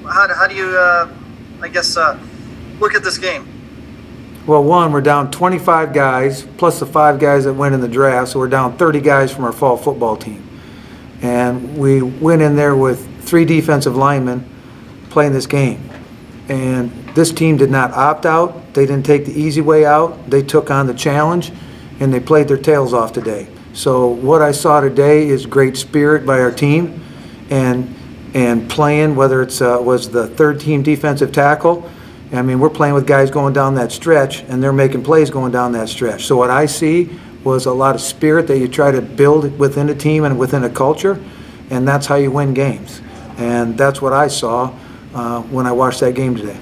How do you, look at this game? Well, one, we're down 25 guys, plus the 5 guys that went in the draft, so we're down 30 guys from our fall football team. And we went in there with 3 defensive linemen playing this game. And this team did not opt out. They didn't take the easy way out. They took on the challenge, and they played their tails off today. So what I saw today is great spirit by our team, and playing, whether it's was the 3rd-team defensive tackle. I mean, we're playing with guys going down that stretch, and they're making plays going down that stretch. So what I see was a lot of spirit that you try to build within a team and within a culture, and that's how you win games. And that's what I saw when I watched that game today.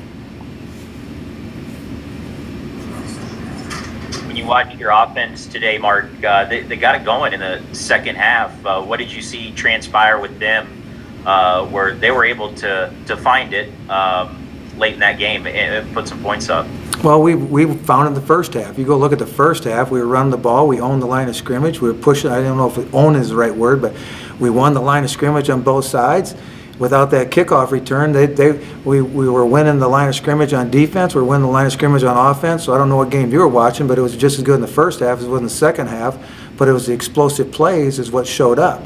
When you watch your offense today, Mark, they got it going in the second half. What did you see transpire with them where they were able to find it late in that game and put some points up? Well, we found in the first half. You go look at the first half, we were running the ball, we owned the line of scrimmage, we were pushing, I don't know if own is the right word, but we won the line of scrimmage on both sides. Without that kickoff return, we were winning the line of scrimmage on defense, we were winning the line of scrimmage on offense. So I don't know what game you were watching, but it was just as good in the first half as it was in the second half, but it was the explosive plays is what showed up.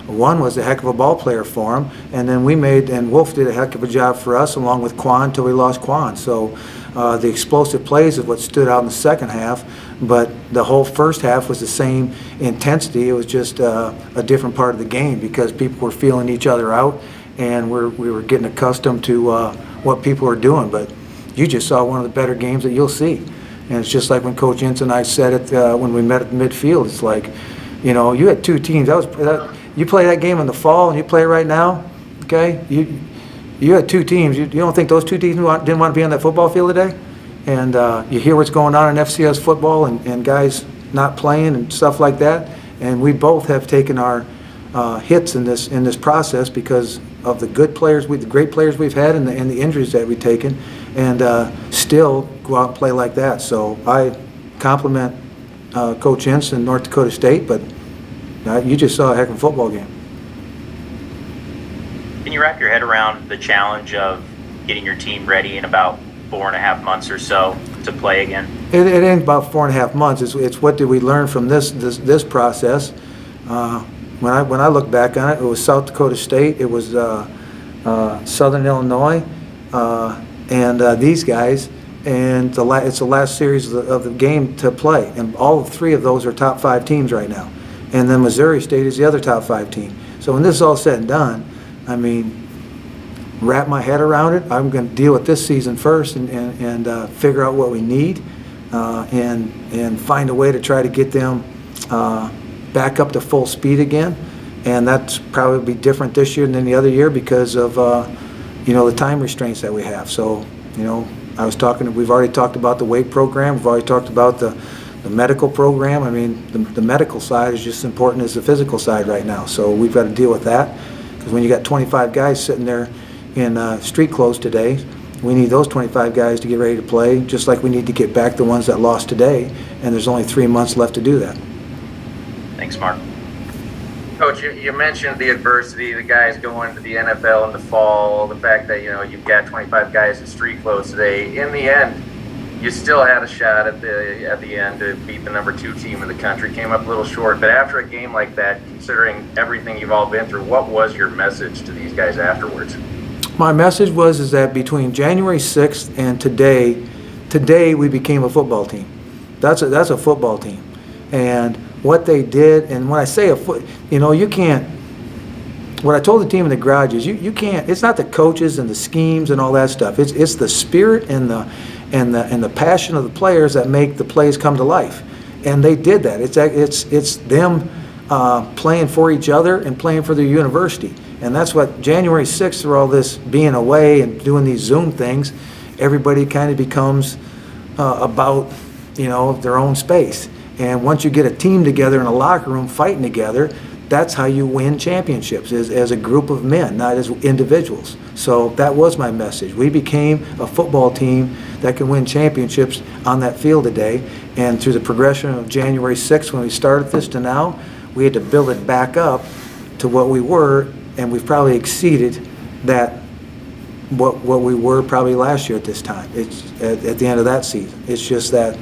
One was a heck of a ball player for him, and then and Wolf did a heck of a job for us along with Quan until we lost Quan. So the explosive plays is what stood out in the second half, but the whole first half was the same intensity. It was just a different part of the game because people were feeling each other out, and we were getting accustomed to what people were doing. But you just saw one of the better games that you'll see. And it's just like when Coach Ince and I said it when we met at the midfield. It's like, you know, you had 2 teams. You play that game in the fall and you play it right now, okay? You had 2 teams. You don't think those 2 teams didn't want to be on that football field today? And you hear what's going on in FCS football and guys not playing and stuff like that. And we both have taken our hits in this process because of the good players, the great players we've had, and the injuries that we've taken, and still go out and play like that. So I compliment Coach Ince and North Dakota State, but you just saw a heck of a football game. Can you wrap your head around the challenge of getting your team ready in about 4.5 months or so to play again? It ain't about 4.5 months. It's what did we learn from this process. When I look back on it, it was South Dakota State, it was Southern Illinois, and these guys, and it's the last series of the game to play, and all 3 of those are top 5 teams right now. And then Missouri State is the other top 5 team. So when this is all said and done, I mean, wrap my head around it. I'm going to deal with this season first and figure out what we need and find a way to try to get them back up to full speed again. And that's probably be different this year than any other year because of the time restraints that we have. So we've already talked about the weight program. We've already talked about the medical program. I mean, the medical side is just as important as the physical side right now. So we've got to deal with that because when you got 25 guys sitting there in street clothes today, we need those 25 guys to get ready to play, just like we need to get back the ones that lost today, and there's only 3 months left to do that. Thanks, Mark. Coach, you mentioned the adversity, the guys going to the NFL in the fall, the fact that, you've got 25 guys in street clothes today. In the end, you still had a shot at the end to beat the number 2 team in the country. Came up a little short, but after a game like that, considering everything you've all been through, what was your message to these guys afterwards? My message is that between January 6th and today we became a football team. That's a football team, and what they did, and when I say you can't. What I told the team in the garage is you can't. It's not the coaches and the schemes and all that stuff. It's the spirit and the passion of the players that make the plays come to life, and they did that. It's them playing for each other and playing for their university, and that's what January 6th, through all this being away and doing these Zoom things, everybody kind of becomes about their own space. And once you get a team together in a locker room fighting together, that's how you win championships, is as a group of men, not as individuals. So that was my message. We became a football team that can win championships on that field today. And through the progression of January 6th, when we started this to now, we had to build it back up to what we were, and we've probably exceeded that what we were probably last year at this time. It's at the end of that season. It's just that,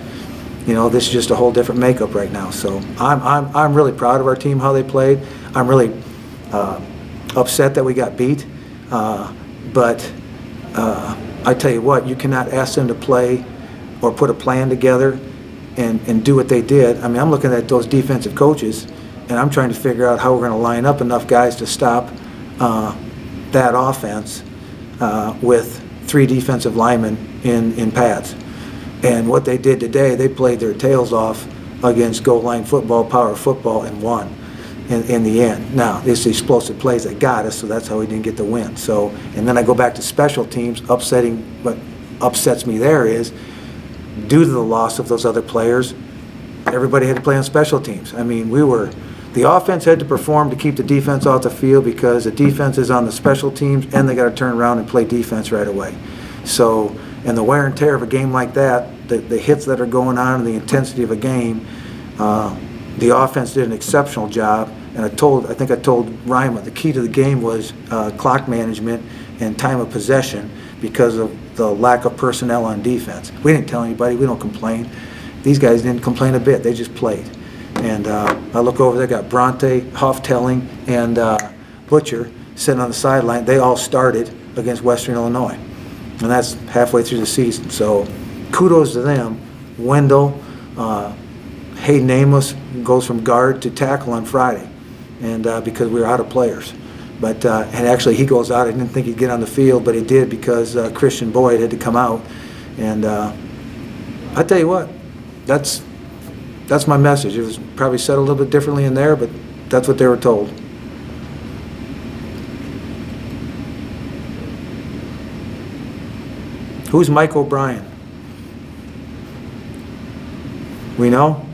this is just a whole different makeup right now. So I'm really proud of our team, how they played. I'm really upset that we got beat, but I tell you what, you cannot ask them to play or put a plan together and do what they did. I mean, I'm looking at those defensive coaches, and I'm trying to figure out how we're going to line up enough guys to stop that offense with 3 defensive linemen in pads. And what they did today, they played their tails off against goal line football, power football, and won in the end. Now, it's the explosive plays that got us, so that's how we didn't get the win. So, and then I go back to special teams. What upsets me there is, due to the loss of those other players, everybody had to play on special teams. I mean, the offense had to perform to keep the defense off the field because the defense is on the special teams and they got to turn around and play defense right away. So, and the wear and tear of a game like that, the hits that are going on and the intensity of a game, the offense did an exceptional job. And I think I told Ryan the key to the game was clock management and time of possession because of the lack of personnel on defense. We didn't tell anybody. We don't complain. These guys didn't complain a bit. They just played. And I look over there, got Bronte, Hoftelling, and Butcher sitting on the sideline. They all started against Western Illinois. And that's halfway through the season. So kudos to them. Wendell, Hayden Amos goes from guard to tackle on Friday, and because we were out of players. But and actually he goes out. I didn't think he'd get on the field, but he did because Christian Boyd had to come out. And I tell you what, that's my message. It was probably said a little bit differently in there, but that's what they were told. Who's Mike OBrien? We know?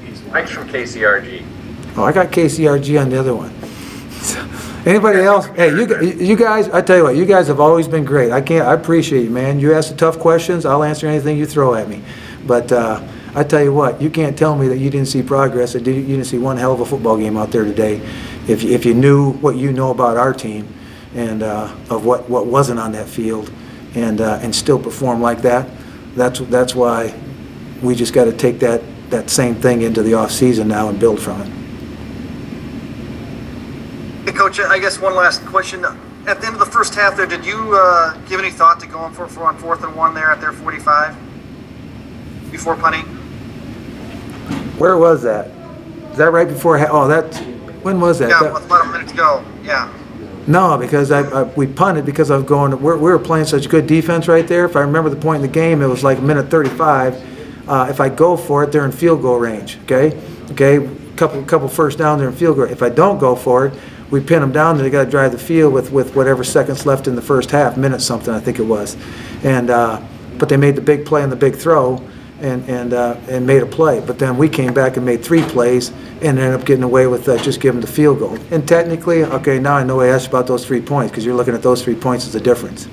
He's Mike's from KCRG. Oh, I got KCRG on the other one. Anybody else? Hey, you guys, I tell you what, you guys have always been great. I appreciate you, man. You ask the tough questions, I'll answer anything you throw at me. But I tell you what, you can't tell me that you didn't see progress, that you didn't see one hell of a football game out there today. If you knew what you know about our team and of what wasn't on that field and still perform like that, that's why we just got to take that same thing into the off season now and build from it. Hey, Coach, I guess one last question. At the end of the first half there, did you give any thought to going for on 4th and 1 there at their 45 before punting? Where was that? Is that right before? When was that? Yeah, with about a minute to go. Yeah. No, because we punted because I was going. We were playing such good defense right there. If I remember the point in the game, it was like a minute 35. If I go for it, they're in field goal range. Okay, couple first downs, they're in field goal. If I don't go for it, we pin them down. They got to drive the field with whatever seconds left in the first half, minute something I think it was, and but they made the big play and the big throw. And made a play. But then we came back and made 3 plays and ended up getting away with just giving the field goal. And technically, okay, now I know I asked about those 3 points because you're looking at those 3 points as the difference.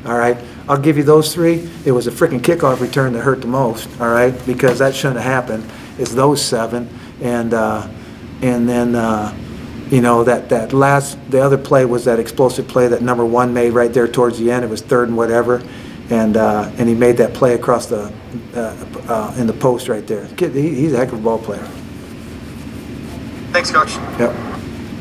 All right, I'll give you those 3. It was a freaking kickoff return that hurt the most. All right, because that shouldn't have happened. It's those 7, and then the other play was that explosive play that number 1 made right there towards the end. It was 3rd and whatever. And he made that play across the in the post right there. He's a heck of a ball player. Thanks, Coach. Yep.